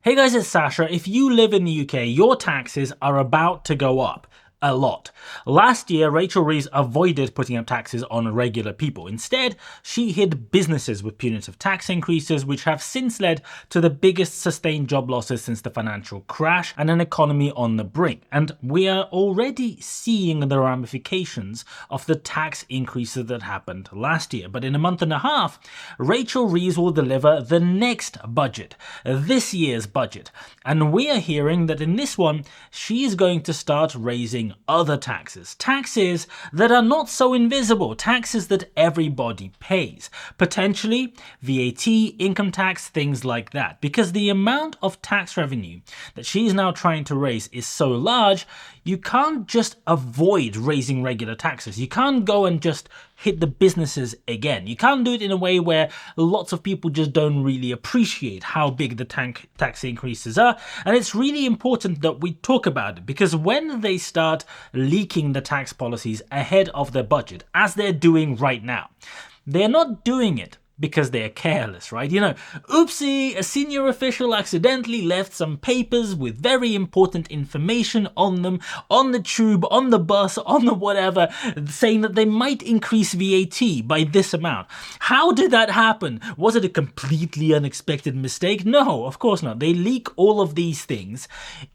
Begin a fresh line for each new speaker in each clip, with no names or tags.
Hey guys, it's Sasha. If you live in the UK, your taxes are about to go up. A lot. Last year, Rachel Reeves avoided putting up taxes on regular people. Instead, she hit businesses with punitive tax increases, which have since led to the biggest sustained job losses since the financial crash and an economy on the brink. And we are already seeing the ramifications of the tax increases that happened last year. But in a month and a half, Rachel Reeves will deliver the next budget, this year's budget. And we are hearing that in this one, she is going to start raising other taxes that are not so invisible, taxes that everybody pays, potentially VAT, income tax, things like that, because the amount of tax revenue that she is now trying to raise is so large. You can't just avoid raising regular taxes. You can't go and just hit the businesses again. You can't do it in a way where lots of people just don't really appreciate how big the tax increases are. And it's really important that we talk about it, because when they start leaking the tax policies ahead of their budget, as they're doing right now, they're not doing it because they're careless, right? Oopsie, a senior official accidentally left some papers with very important information on them, on the tube, on the bus, on the whatever, saying that they might increase VAT by this amount. How did that happen? Was it a completely unexpected mistake? No, of course not. They leak all of these things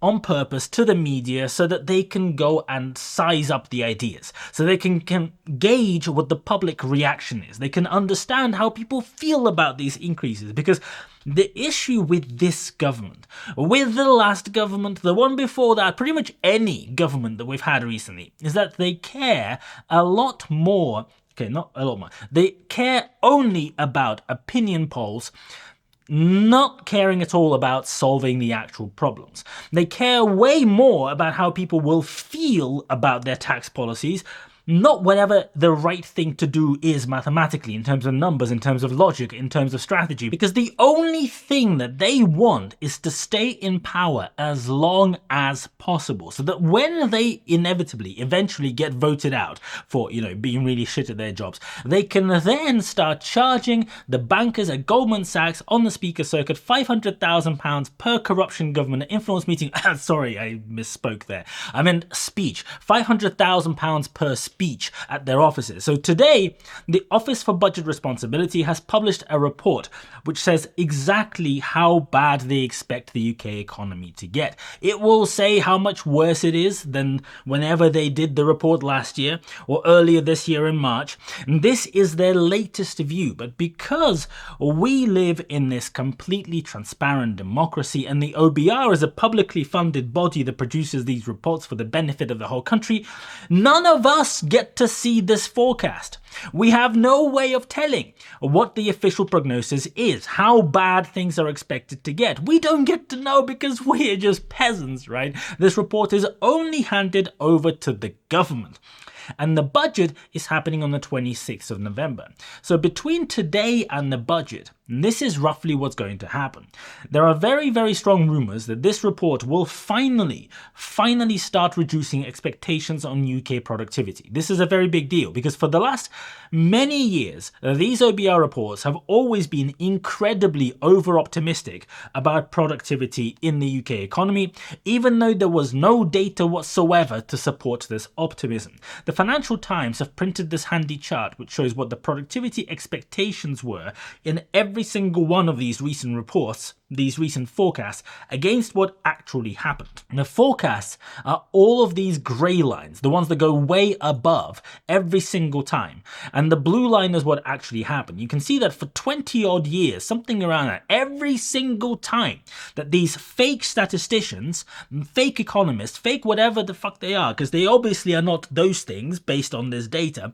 on purpose to the media so that they can go and size up the ideas, so they can gauge what the public reaction is. They can understand how people feel about these increases, because the issue with this government, with the last government, the one before that, pretty much any government that we've had recently, is that they care a lot more. Okay, not a lot more. They care only about opinion polls, not caring at all about solving the actual problems. They care way more about how people will feel about their tax policies, not whatever the right thing to do is mathematically, in terms of numbers, in terms of logic, in terms of strategy, because the only thing that they want is to stay in power as long as possible, so that when they eventually get voted out for, being really shit at their jobs, they can then start charging the bankers at Goldman Sachs on the speaker circuit £500,000 per corruption government influence meeting. Sorry, I misspoke there. I meant speech. £500,000 per speech at their offices. So today, the Office for Budget Responsibility has published a report which says exactly how bad they expect the UK economy to get. It will say how much worse it is than whenever they did the report last year or earlier this year in March. And this is their latest view. But because we live in this completely transparent democracy, and the OBR is a publicly funded body that produces these reports for the benefit of the whole country, none of us get to see this forecast. We have no way of telling what the official prognosis is, how bad things are expected to get. We don't get to know because we're just peasants, right? This report is only handed over to the government. And the budget is happening on the 26th of November. So between today and the budget, this is roughly what's going to happen. There are very, very strong rumors that this report will finally start reducing expectations on UK productivity. This is a very big deal, because for the last many years, these OBR reports have always been incredibly over-optimistic about productivity in the UK economy, even though there was no data whatsoever to support this optimism. The Financial Times have printed this handy chart which shows what the productivity expectations were in every single one of these recent reports, these recent forecasts, against what actually happened. And the forecasts are all of these grey lines, the ones that go way above every single time. And the blue line is what actually happened. You can see that for 20 odd years, something around that, every single time that these fake statisticians, fake economists, fake whatever the fuck they are, because they obviously are not those things based on this data,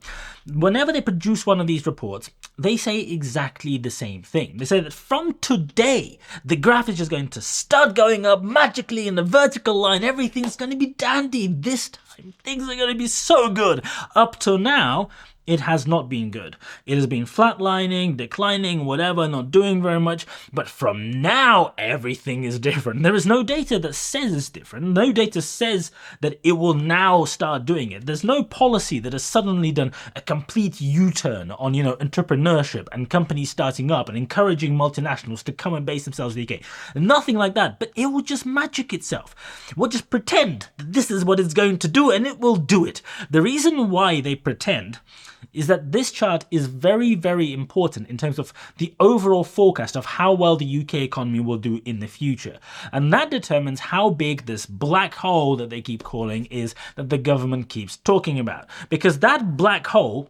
whenever they produce one of these reports, they say exactly the same thing. They say that from today, the graph is just going to start going up magically in the vertical line. Everything's going to be dandy this time. Things are going to be so good. Up till now, it has not been good. It has been flatlining, declining, whatever, not doing very much. But from now, everything is different. There is no data that says it's different. No data says that it will now start doing it. There's no policy that has suddenly done a complete U-turn on, entrepreneurship and companies starting up and encouraging multinationals to come and base themselves in the UK. Nothing like that. But it will just magic itself. We'll just pretend that this is what it's going to do, and it will do it. The reason why they pretend is that this chart is very, very important in terms of the overall forecast of how well the UK economy will do in the future. And that determines how big this black hole that they keep calling is that the government keeps talking about. Because that black hole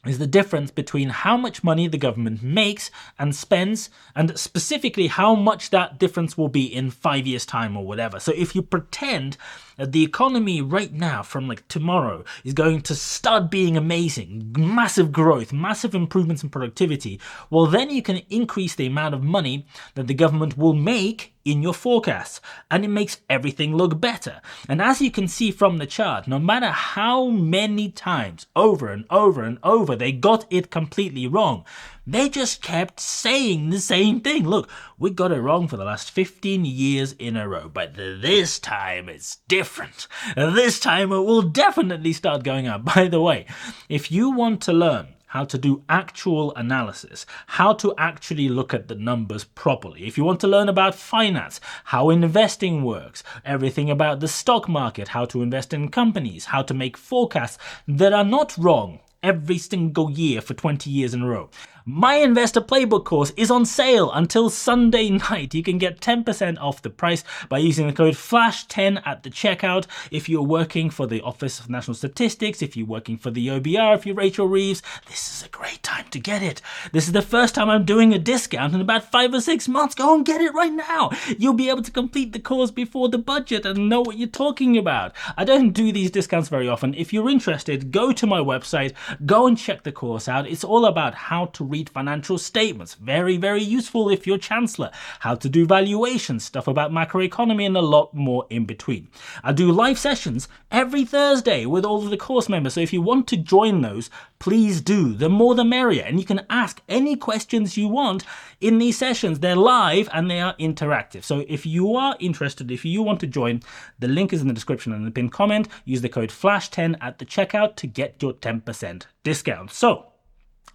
is the difference between how much money the government makes and spends, and specifically how much that difference will be in 5 years' time or whatever. So if you pretend that the economy right now, from like tomorrow, is going to start being amazing, massive growth, massive improvements in productivity, well, then you can increase the amount of money that the government will make in your forecasts, and it makes everything look better. And as you can see from the chart, no matter how many times over and over and over they got it completely wrong, they just kept saying the same thing. Look, we got it wrong for the last 15 years in a row, but this time it's different. This time it will definitely start going up. By the way, if you want to learn how to do actual analysis, how to actually look at the numbers properly. If you want to learn about finance, how investing works, everything about the stock market, how to invest in companies, how to make forecasts that are not wrong every single year for 20 years in a row. My Investor Playbook course is on sale until Sunday night. You can get 10% off the price by using the code FLASH10 at the checkout. If you're working for the Office of National Statistics, if you're working for the OBR, if you're Rachel Reeves, this is a great time to get it. This is the first time I'm doing a discount in about 5 or 6 months. Go and get it right now. You'll be able to complete the course before the budget and know what you're talking about. I don't do these discounts very often. If you're interested, go to my website, go and check the course out. It's all about how to read financial statements. Very, very useful if you're Chancellor. How to do valuations, stuff about macroeconomy, and a lot more in between. I do live sessions every Thursday with all of the course members. So if you want to join those, please do. The more the merrier. And you can ask any questions you want in these sessions. They're live and they are interactive. So if you are interested, if you want to join, the link is in the description and the pinned comment. Use the code FLASH10 at the checkout to get your 10% discount. So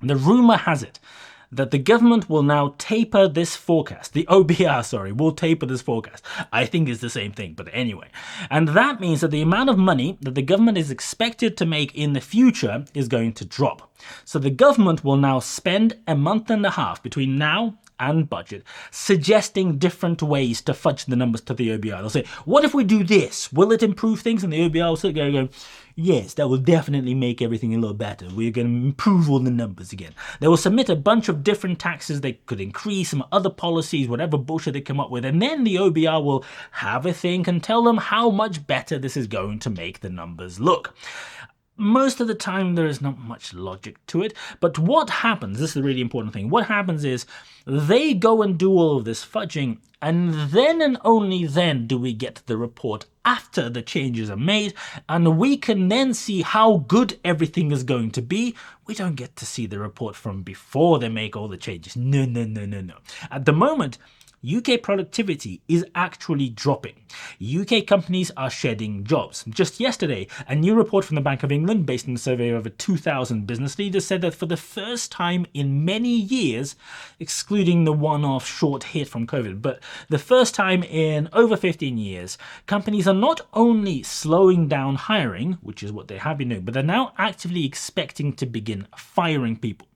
the rumour has it that the government will now taper this forecast. The OBR, will taper this forecast. I think it's the same thing, but anyway. And that means that the amount of money that the government is expected to make in the future is going to drop. So the government will now spend a month and a half between now and budget, suggesting different ways to fudge the numbers to the OBR. They'll say, what if we do this? Will it improve things? And the OBR will sit there and go, yes, that will definitely make everything a little better. We're going to improve all the numbers again. They will submit a bunch of different taxes they could increase, some other policies, whatever bullshit they come up with, and then the OBR will have a think and tell them how much better this is going to make the numbers look. Most of the time, there is not much logic to it. But what happens, this is the really important thing, what happens is they go and do all of this fudging, and then and only then do we get the report after the changes are made, and we can then see how good everything is going to be. We don't get to see the report from before they make all the changes. No. At the moment, UK productivity is actually dropping. UK companies are shedding jobs. Just yesterday, a new report from the Bank of England, based on a survey of over 2,000 business leaders, said that for the first time in many years, excluding the one-off short hit from COVID, but the first time in over 15 years, companies are not only slowing down hiring, which is what they have been doing, but they're now actively expecting to begin firing people.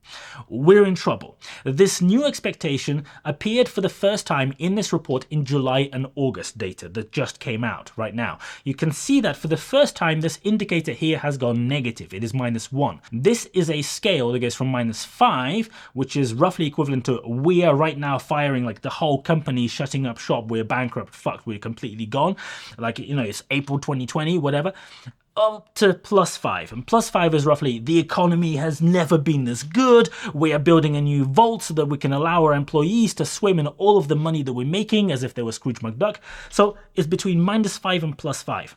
We're in trouble. This new expectation appeared for the first time in this report in July and August data that just came out right now. You can see that for the first time this indicator here has gone negative. It is -1. This is a scale that goes from -5, which is roughly equivalent to we are right now firing, like the whole company shutting up shop, we're bankrupt, fucked, we're completely gone. Like, it's April 2020, whatever. Up to +5, and +5 is roughly the economy has never been this good. We are building a new vault so that we can allow our employees to swim in all of the money that we're making as if they were Scrooge McDuck. So it's between -5 and +5.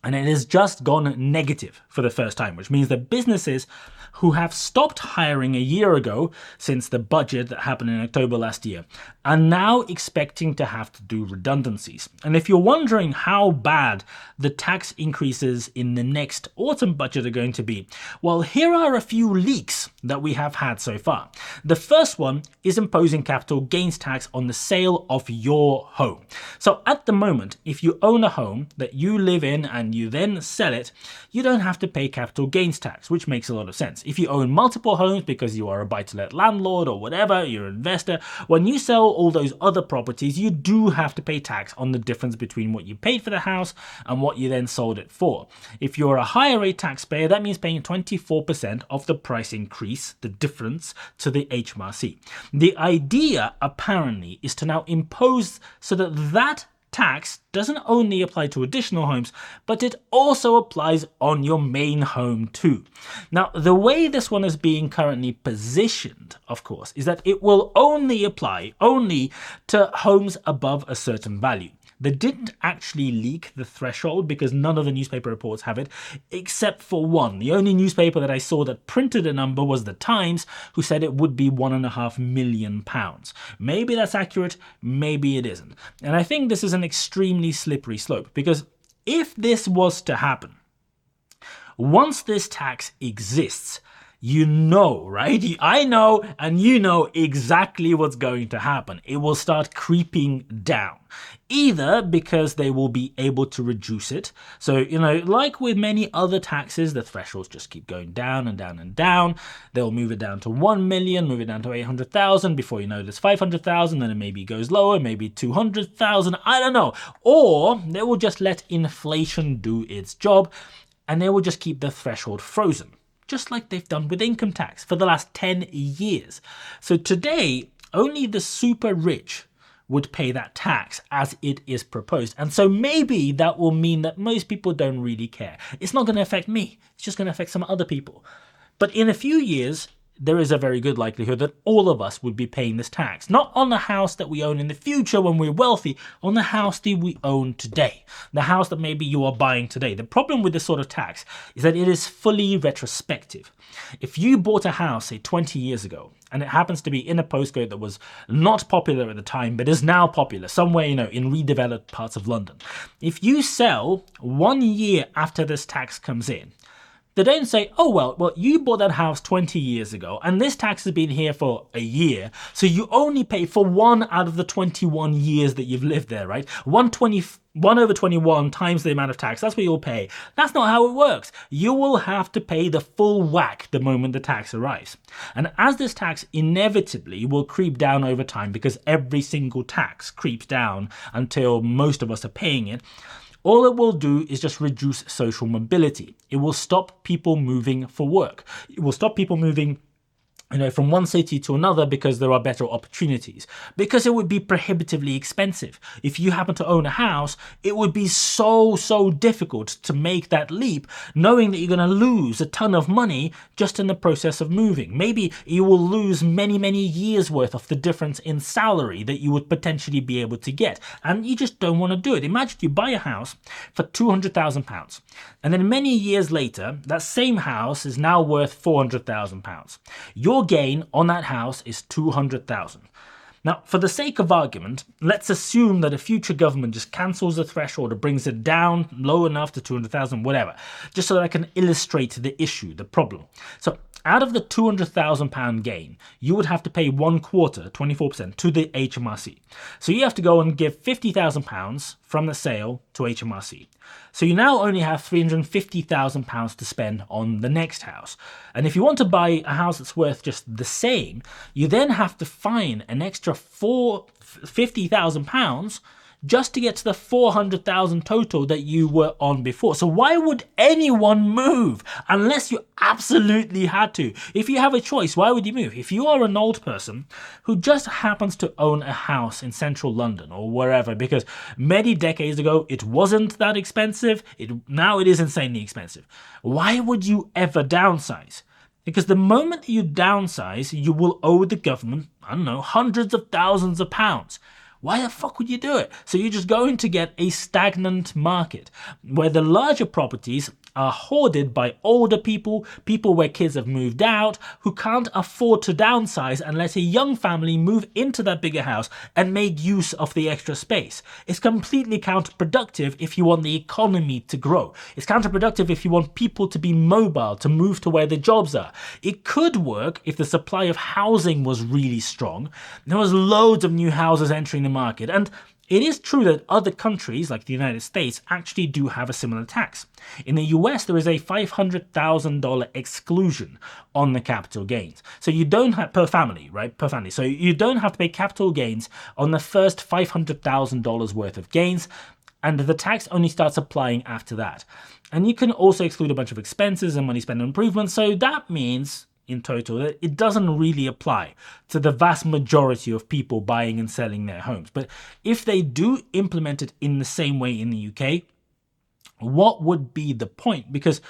And it has just gone negative for the first time, which means that businesses who have stopped hiring a year ago since the budget that happened in October last year are now expecting to have to do redundancies. And if you're wondering how bad the tax increases in the next autumn budget are going to be, well, here are a few leaks that we have had so far. The first one is imposing capital gains tax on the sale of your home. So at the moment, if you own a home that you live in and you then sell it, you don't have to pay capital gains tax, which makes a lot of sense. If you own multiple homes because you are a buy-to-let landlord or whatever, you're an investor, when you sell all those other properties, you do have to pay tax on the difference between what you paid for the house and what you then sold it for. If you're a higher rate taxpayer, that means paying 24% of the price increase, the difference, to the HMRC. The idea apparently is to now impose so that tax doesn't only apply to additional homes, but it also applies on your main home too. Now, the way this one is being currently positioned, of course, is that it will only apply to homes above a certain value. They didn't actually leak the threshold because none of the newspaper reports have it, except for one. The only newspaper that I saw that printed a number was The Times, who said it would be £1.5 million. Maybe that's accurate, maybe it isn't. And I think this is an extremely slippery slope, because if this was to happen, once this tax exists, you know, right? I know and you know exactly what's going to happen. It will start creeping down. Either because they will be able to reduce it. So, like with many other taxes, the thresholds just keep going down and down and down. They'll move it down to 1 million, move it down to 800,000. Before you know it, it's 500,000. Then it maybe goes lower, maybe 200,000. I don't know. Or they will just let inflation do its job and they will just keep the threshold frozen, just like they've done with income tax for the last 10 years. So today, only the super rich would pay that tax as it is proposed. And so maybe that will mean that most people don't really care. It's not going to affect me. It's just going to affect some other people. But in a few years, there is a very good likelihood that all of us would be paying this tax. Not on the house that we own in the future when we're wealthy, on the house that we own today. The house that maybe you are buying today. The problem with this sort of tax is that it is fully retrospective. If you bought a house, say 20 years ago, and it happens to be in a postcode that was not popular at the time, but is now popular, somewhere, in redeveloped parts of London. If you sell 1 year after this tax comes in, they don't say, oh, well, you bought that house 20 years ago and this tax has been here for a year, so you only pay for 1 out of the 21 years that you've lived there, right? 1 over 21 times the amount of tax, that's what you'll pay. That's not how it works. You will have to pay the full whack the moment the tax arrives. And as this tax inevitably will creep down over time, because every single tax creeps down until most of us are paying it, all it will do is just reduce social mobility. It will stop people moving for work. It will stop people moving from one city to another because there are better opportunities. Because it would be prohibitively expensive. If you happen to own a house, it would be so difficult to make that leap, knowing that you're going to lose a ton of money just in the process of moving. Maybe you will lose many years worth of the difference in salary that you would potentially be able to get. And you just don't want to do it. Imagine you buy a house for £200,000. And then many years later, that same house is now worth £400,000. Your gain on that house is $200,000. Now, for the sake of argument, let's assume that a future government just cancels the threshold or brings it down low enough to 200,000, whatever, just so that I can illustrate the issue, the problem. So out of the £200,000 gain, you would have to pay 1/4, 24%, to the HMRC. So you have to go and give £50,000 from the sale to HMRC. So you now only have £350,000 to spend on the next house. And if you want to buy a house that's worth just the same, you then have to find an extra £50,000 just to get to the 400,000 total that you were on before. So why would anyone move unless you absolutely had to? If you have a choice, why would you move? If you are an old person who just happens to own a house in central London or wherever, because many decades ago it wasn't that expensive, now it is insanely expensive, why would you ever downsize? Because the moment you downsize, you will owe the government, I don't know, hundreds of thousands of pounds. Why the fuck would you do it? So you're just going to get a stagnant market where the larger properties are hoarded by older people, people where kids have moved out, who can't afford to downsize and let a young family move into that bigger house and make use of the extra space. It's completely counterproductive if you want the economy to grow. It's counterproductive if you want people to be mobile, to move to where the jobs are. It could work if the supply of housing was really strong. There was loads of new houses entering the market, and it is true that other countries, like the United States, actually do have a similar tax. In the US, there is a $500,000 exclusion on the capital gains. So you don't have, per family, right? Per family. So you don't have to pay capital gains on the first $500,000 worth of gains, and the tax only starts applying after that. And you can also exclude a bunch of expenses and money spent on improvements, so that means in total that it doesn't really apply to the vast majority of people buying and selling their homes. But if they do implement it in the same way in the UK, what would be the point? Because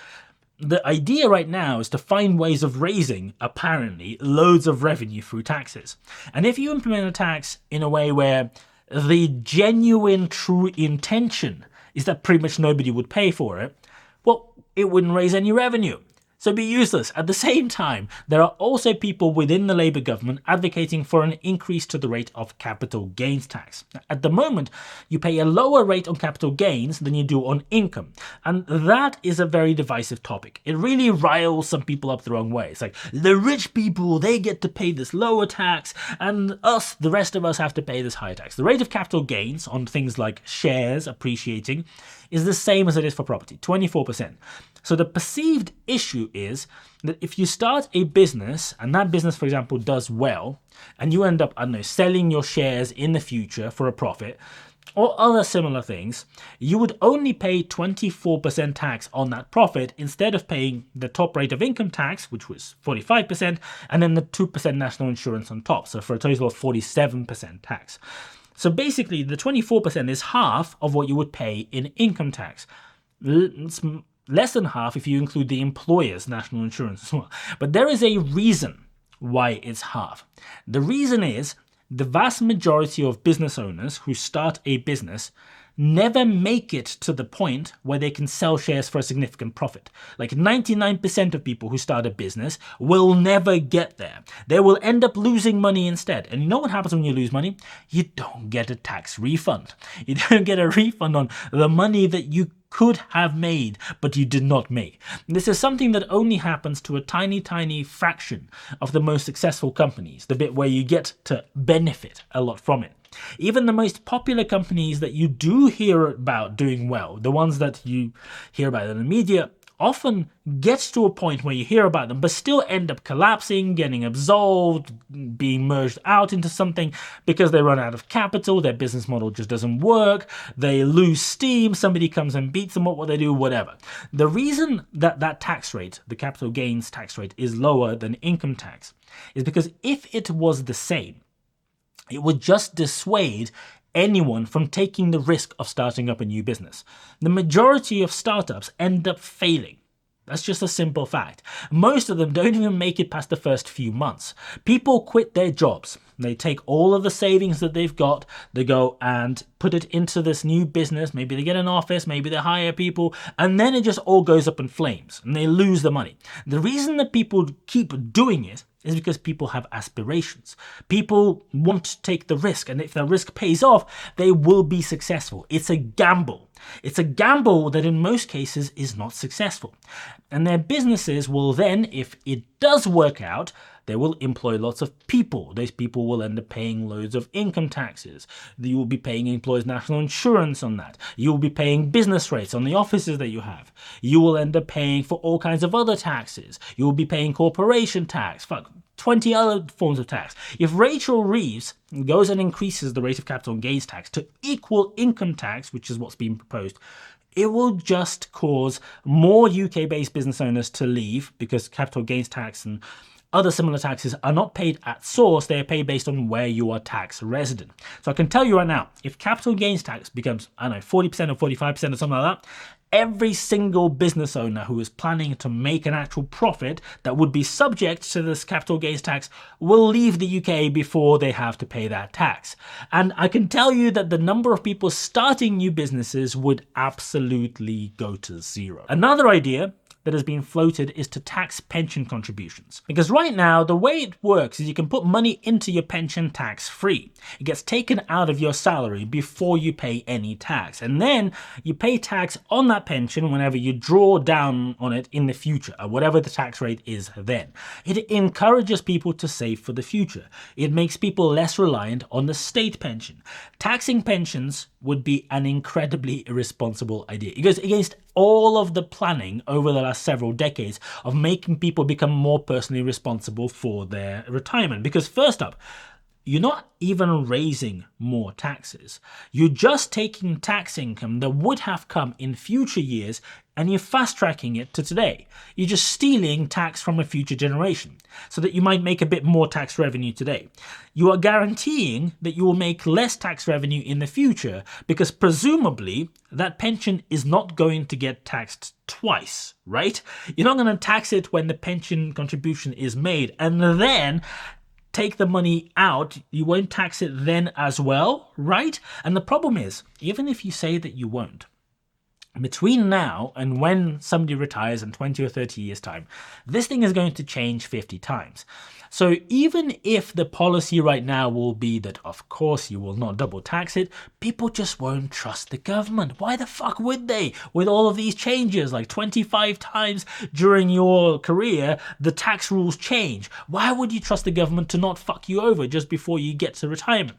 the idea right now is to find ways of raising, apparently, loads of revenue through taxes. And if you implement a tax in a way where the genuine, true intention is that pretty much nobody would pay for it, well, it wouldn't raise any revenue. So it'd be useless. At the same time, there are also people within the Labour government advocating for an increase to the rate of capital gains tax. At the moment, you pay a lower rate on capital gains than you do on income. And that is a very divisive topic. It really riles some people up the wrong way. It's like, the rich people, they get to pay this lower tax, and us, the rest of us, have to pay this higher tax. The rate of capital gains on things like shares appreciating is the same as it is for property, 24%. So the perceived issue is that if you start a business and that business, for example, does well, and you end up, I don't know, selling your shares in the future for a profit, or other similar things, you would only pay 24% tax on that profit instead of paying the top rate of income tax, which was 45%, and then the 2% national insurance on top, so for a total of 47% tax. So basically, the 24% is half of what you would pay in income tax. It's less than half if you include the employer's national insurance as well. But there is a reason why it's half. The reason is the vast majority of business owners who start a business never make it to the point where they can sell shares for a significant profit. Like 99% of people who start a business will never get there. They will end up losing money instead. And you know what happens when you lose money? You don't get a tax refund. You don't get a refund on the money that you could have made, but you did not make. This is something that only happens to a tiny, tiny fraction of the most successful companies, the bit where you get to benefit a lot from it. Even the most popular companies that you do hear about doing well, the ones that you hear about in the media, often gets to a point where you hear about them, but still end up collapsing, getting absolved, being merged out into something because they run out of capital, their business model just doesn't work, they lose steam, somebody comes and beats them up, what they do, whatever. The reason that that tax rate, the capital gains tax rate, is lower than income tax is because if it was the same, it would just dissuade anyone from taking the risk of starting up a new business. The majority of startups end up failing. That's just a simple fact. Most of them don't even make it past the first few months. People quit their jobs. They take all of the savings that they've got, they go and put it into this new business. Maybe they get an office, maybe they hire people, and then it just all goes up in flames and they lose the money. The reason that people keep doing it is because people have aspirations. People want to take the risk, and if the risk pays off, they will be successful. It's a gamble. It's a gamble that in most cases is not successful. And their businesses will then, if it does work out, they will employ lots of people. Those people will end up paying loads of income taxes. You will be paying employers' national insurance on that. You will be paying business rates on the offices that you have. You will end up paying for all kinds of other taxes. You will be paying corporation tax, 20 other forms of tax. If Rachel Reeves goes and increases the rate of capital gains tax to equal income tax, which is what's being proposed, it will just cause more UK-based business owners to leave because capital gains tax and other similar taxes are not paid at source, they are paid based on where you are tax resident. So I can tell you right now, if capital gains tax becomes, 40% or 45% or something like that, every single business owner who is planning to make an actual profit that would be subject to this capital gains tax will leave the UK before they have to pay that tax. And I can tell you that the number of people starting new businesses would absolutely go to zero. Another idea that has been floated is to tax pension contributions. Because right now, the way it works is you can put money into your pension tax-free. It gets taken out of your salary before you pay any tax. And then you pay tax on that pension whenever you draw down on it in the future, or whatever the tax rate is then. It encourages people to save for the future. It makes people less reliant on the state pension. Taxing pensions would be an incredibly irresponsible idea. It goes against all of the planning over the last several decades of making people become more personally responsible for their retirement. Because first up, you're not even raising more taxes. You're just taking tax income that would have come in future years and you're fast-tracking it to today. You're just stealing tax from a future generation so that you might make a bit more tax revenue today. You are guaranteeing that you will make less tax revenue in the future because presumably that pension is not going to get taxed twice, right? You're not going to tax it when the pension contribution is made and then take the money out, you won't tax it then as well, right? And the problem is, even if you say that you won't, between now and when somebody retires in 20 or 30 years' time, this thing is going to change 50 times. So even if the policy right now will be that, of course, you will not double tax it, people just won't trust the government. Why the fuck would they? With all of these changes, like 25 times during your career, the tax rules change. Why would you trust the government to not fuck you over just before you get to retirement?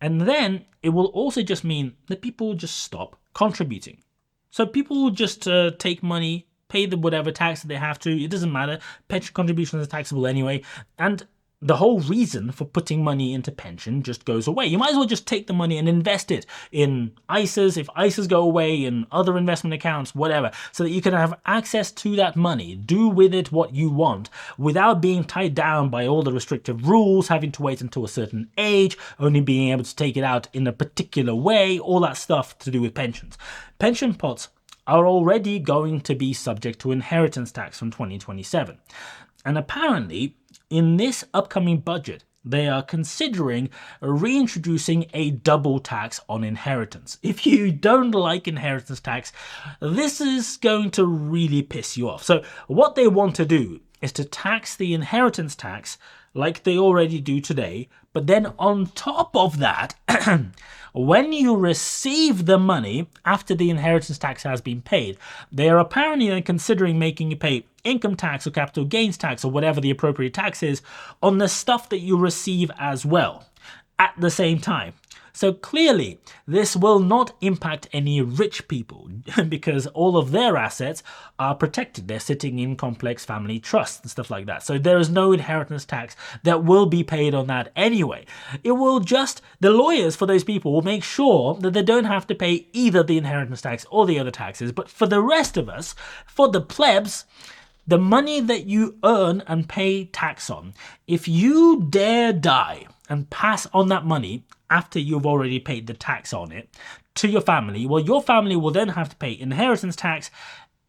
And then it will also just mean that people will just stop contributing. So people will just take money, pay the whatever tax that they have to. It doesn't matter. Pension contributions are taxable anyway. And the whole reason for putting money into pension just goes away. You might as well just take the money and invest it in ISAs, if ISAs go away, in other investment accounts, whatever, so that you can have access to that money, do with it what you want, without being tied down by all the restrictive rules, having to wait until a certain age, only being able to take it out in a particular way, all that stuff to do with pensions. Pension pots are already going to be subject to inheritance tax from 2027. And apparently, in this upcoming budget, they are considering reintroducing a double tax on inheritance. If you don't like inheritance tax, this is going to really piss you off. So what they want to do is to tax the inheritance tax like they already do today, but then on top of that, when you receive the money after the inheritance tax has been paid, they are apparently considering making you pay income tax or capital gains tax or whatever the appropriate tax is on the stuff that you receive as well at the same time. So clearly, this will not impact any rich people because all of their assets are protected. They're sitting in complex family trusts and stuff like that. So there is no inheritance tax that will be paid on that anyway. It will just, the lawyers for those people will make sure that they don't have to pay either the inheritance tax or the other taxes. But for the rest of us, for the plebs, the money that you earn and pay tax on, if you dare die and pass on that money after you've already paid the tax on it to your family, well, your family will then have to pay inheritance tax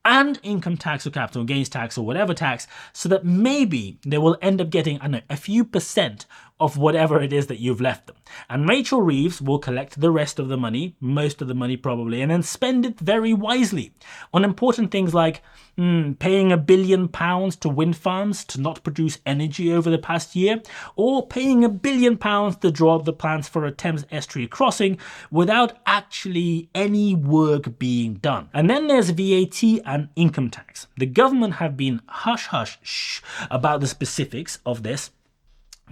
and income tax or capital gains tax or whatever tax, so that maybe they will end up getting, a few percent of whatever it is that you've left them. And Rachel Reeves will collect the rest of the money, most of the money probably, and then spend it very wisely on important things like paying £1 billion to wind farms to not produce energy over the past year, or paying £1 billion to draw up the plans for a Thames estuary crossing without actually any work being done. And then there's VAT and income tax. The government have been hush about the specifics of this,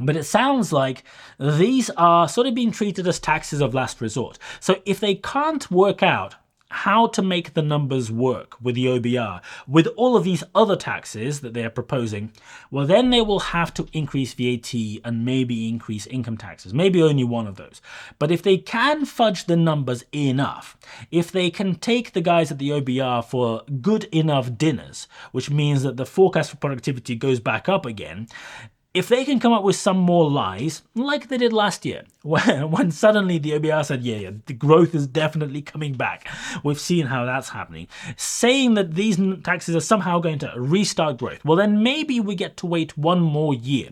but it sounds like these are sort of being treated as taxes of last resort. So if they can't work out how to make the numbers work with the OBR, with all of these other taxes that they are proposing, well, then they will have to increase VAT and maybe increase income taxes, maybe only one of those. But if they can fudge the numbers enough, if they can take the guys at the OBR for good enough dinners, which means that the forecast for productivity goes back up again, if they can come up with some more lies, like they did last year, when suddenly the OBR said, yeah, the growth is definitely coming back. We've seen how that's happening. Saying that these taxes are somehow going to restart growth. Well, then maybe we get to wait one more year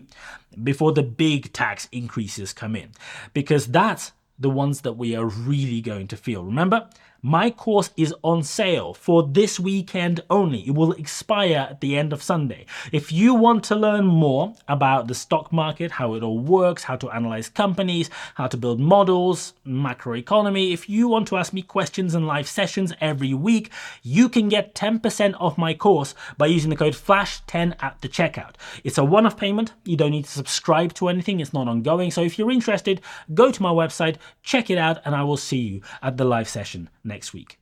before the big tax increases come in, because that's the ones that we are really going to feel. Remember, my course is on sale for this weekend only. It will expire at the end of Sunday. If you want to learn more about the stock market, how it all works, how to analyze companies, how to build models, macroeconomy, if you want to ask me questions in live sessions every week, you can get 10% off my course by using the code FLASH10 at the checkout. It's a one-off payment. You don't need to subscribe to anything. It's not ongoing. So if you're interested, go to my website, check it out, and I will see you at the live session next week.